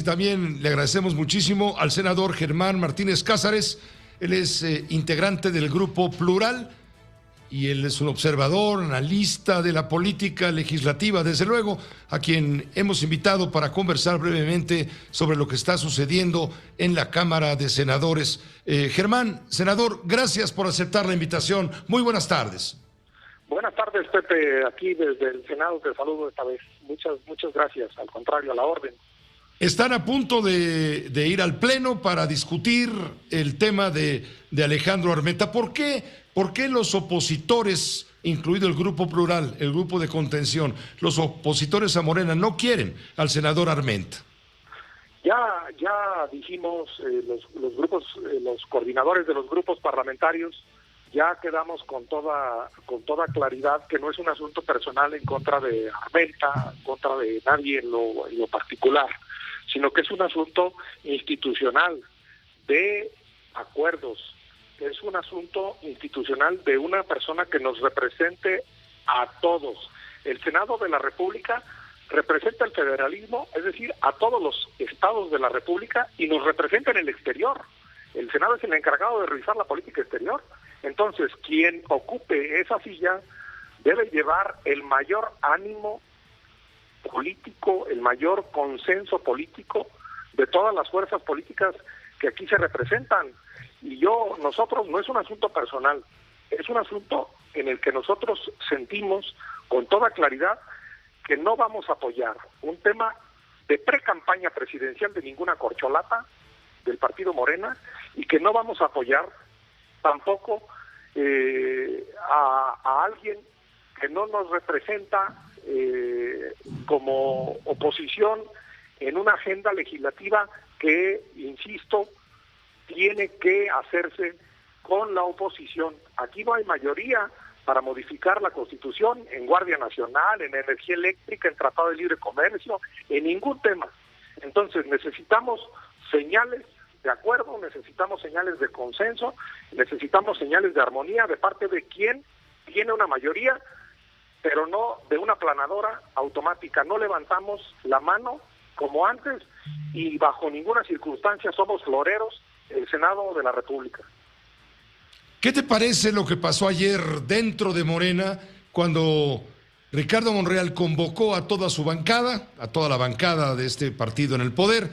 también le agradecemos muchísimo al senador Germán Martínez Cázares. Él es integrante del Grupo Plural y él es un observador, analista de la política legislativa, desde luego, a quien hemos invitado para conversar brevemente sobre lo que está sucediendo en la Cámara de Senadores. Germán, senador, gracias por aceptar la invitación. Muy buenas tardes. Buenas tardes, Pepe. Aquí desde el Senado te saludo esta vez. Muchas gracias. Al contrario, a la orden. Están a punto de ir al Pleno para discutir el tema de Alejandro Armenta. ¿Por qué los opositores, incluido el Grupo Plural, el Grupo de Contención, los opositores a Morena, no quieren al senador Armenta? Ya dijimos, los grupos, los coordinadores de los grupos parlamentarios, ya quedamos con toda claridad que no es un asunto personal en contra de Armenta, en contra de nadie en lo particular, sino que es un asunto institucional de acuerdos, es un asunto institucional de una persona que nos represente a todos. El Senado de la República representa el federalismo, es decir, a todos los estados de la República, y nos representa en el exterior. El Senado es el encargado de revisar la política exterior. Entonces, quien ocupe esa silla debe llevar el mayor ánimo político, el mayor consenso político de todas las fuerzas políticas que aquí se representan. Y nosotros, no es un asunto personal, es un asunto en el que nosotros sentimos con toda claridad que no vamos a apoyar un tema de pre-campaña presidencial de ninguna corcholata del partido Morena, y que no vamos a apoyar tampoco a alguien que no nos representa como oposición en una agenda legislativa que, insisto, tiene que hacerse con la oposición. Aquí no hay mayoría para modificar la Constitución en Guardia Nacional, en energía eléctrica, en Tratado de Libre Comercio, en ningún tema. Entonces necesitamos señales de acuerdo, necesitamos señales de consenso, necesitamos señales de armonía de parte de quien tiene una mayoría, pero no de una aplanadora automática. No levantamos la mano como antes y bajo ninguna circunstancia somos floreros del Senado de la República. ¿Qué te parece lo que pasó ayer dentro de Morena cuando Ricardo Monreal convocó a toda su bancada, a toda la bancada de este partido en el poder,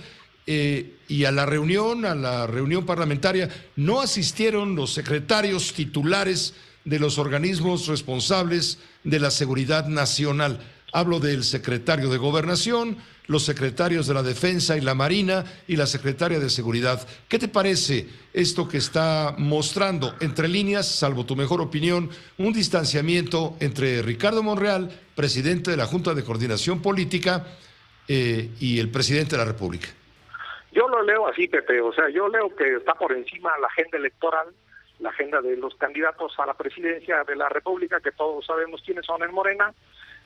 y a la reunión parlamentaria no asistieron los secretarios titulares de los organismos responsables de la seguridad nacional? Hablo del secretario de Gobernación, los secretarios de la Defensa y la Marina y la secretaria de Seguridad. ¿Qué te parece esto que está mostrando, entre líneas, salvo tu mejor opinión, un distanciamiento entre Ricardo Monreal, presidente de la Junta de Coordinación Política, y el presidente de la República? Yo lo leo así, Pepe, o sea, yo leo que está por encima la agenda electoral, la agenda de los candidatos a la presidencia de la República, que todos sabemos quiénes son en Morena,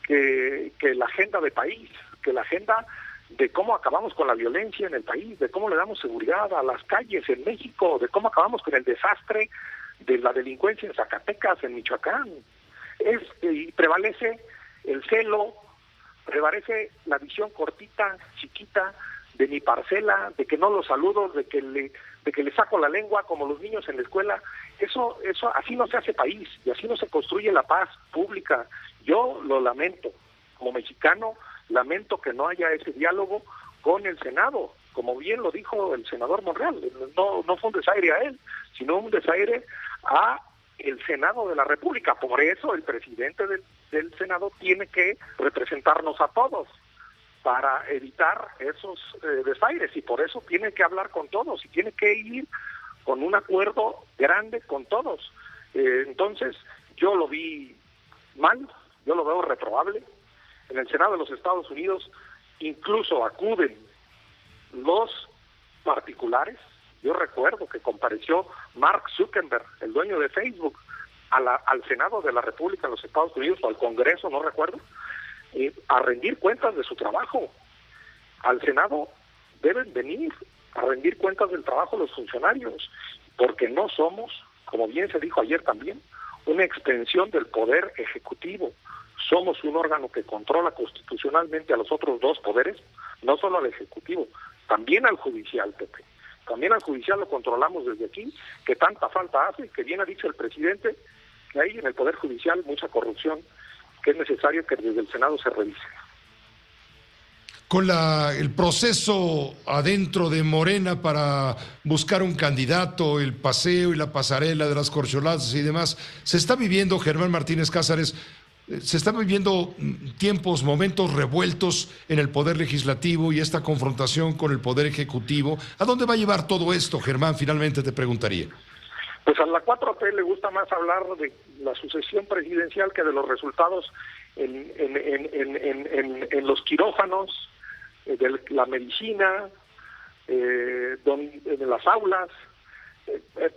que la agenda de país, que la agenda de cómo acabamos con la violencia en el país, de cómo le damos seguridad a las calles en México, de cómo acabamos con el desastre de la delincuencia en Zacatecas, en Michoacán. Y prevalece el celo, prevalece la visión cortita, chiquita, de mi parcela, de que no los saludo, de que le saco la lengua como los niños en la escuela. Eso así no se hace país y así no se construye la paz pública. Yo lo lamento, como mexicano, lamento que no haya ese diálogo con el Senado, como bien lo dijo el senador Monreal. No fue un desaire a él, sino un desaire a el Senado de la República. Por eso el presidente del Senado tiene que representarnos a todos para evitar esos desaires, y por eso tiene que hablar con todos y tiene que ir con un acuerdo grande con todos. Entonces yo lo vi mal, yo lo veo reprobable. En el Senado de los Estados Unidos incluso acuden los particulares. Yo recuerdo que compareció Mark Zuckerberg, el dueño de Facebook, al Senado de la República en los Estados Unidos, o al Congreso, no recuerdo, a rendir cuentas de su trabajo. Al Senado deben venir a rendir cuentas del trabajo de los funcionarios, porque no somos, como bien se dijo ayer también, una extensión del poder ejecutivo. Somos un órgano que controla constitucionalmente a los otros dos poderes, no solo al ejecutivo, también al judicial, Pepe. También al judicial lo controlamos desde aquí, que tanta falta hace, que bien ha dicho el presidente, que hay en el Poder Judicial mucha corrupción, que es necesario que desde el Senado se revise. Con el proceso adentro de Morena para buscar un candidato, el paseo y la pasarela de las corcholatas y demás, se está viviendo, Germán Martínez Cázares, se están viviendo tiempos, momentos revueltos en el Poder Legislativo y esta confrontación con el Poder Ejecutivo. ¿A dónde va a llevar todo esto, Germán? Finalmente te preguntaría. Pues a la 4T le gusta más hablar de la sucesión presidencial que de los resultados en los quirófanos, de la medicina, en las aulas.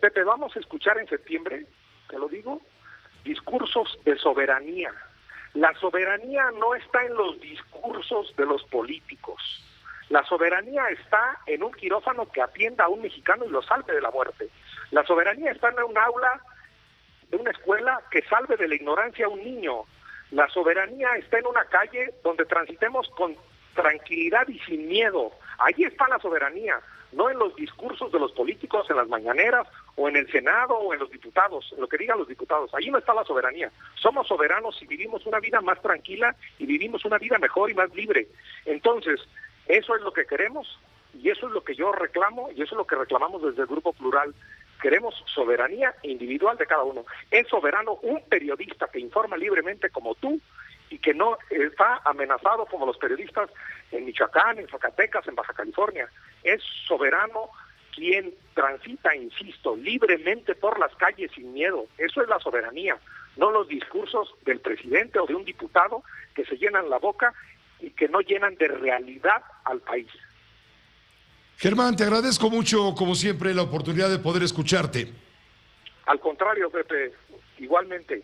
Pepe, vamos a escuchar en septiembre, te lo digo, discursos de soberanía. La soberanía no está en los discursos de los políticos. La soberanía está en un quirófano que atienda a un mexicano y lo salve de la muerte. La soberanía está en un aula de una escuela que salve de la ignorancia a un niño. La soberanía está en una calle donde transitemos con tranquilidad y sin miedo. Allí está la soberanía, no en los discursos de los políticos, en las mañaneras, o en el Senado, o en los diputados, en lo que digan los diputados. Allí no está la soberanía. Somos soberanos y vivimos una vida más tranquila y vivimos una vida mejor y más libre. Entonces, eso es lo que queremos y eso es lo que yo reclamo y eso es lo que reclamamos desde el Grupo Plural. Queremos soberanía individual de cada uno. Es soberano un periodista que informa libremente como tú y que no está amenazado como los periodistas en Michoacán, en Zacatecas, en Baja California. Es soberano quien transita, insisto, libremente por las calles sin miedo. Eso es la soberanía, no los discursos del presidente o de un diputado que se llenan la boca y que no llenan de realidad al país. Germán, te agradezco mucho, como siempre, la oportunidad de poder escucharte. Al contrario, Pepe, igualmente.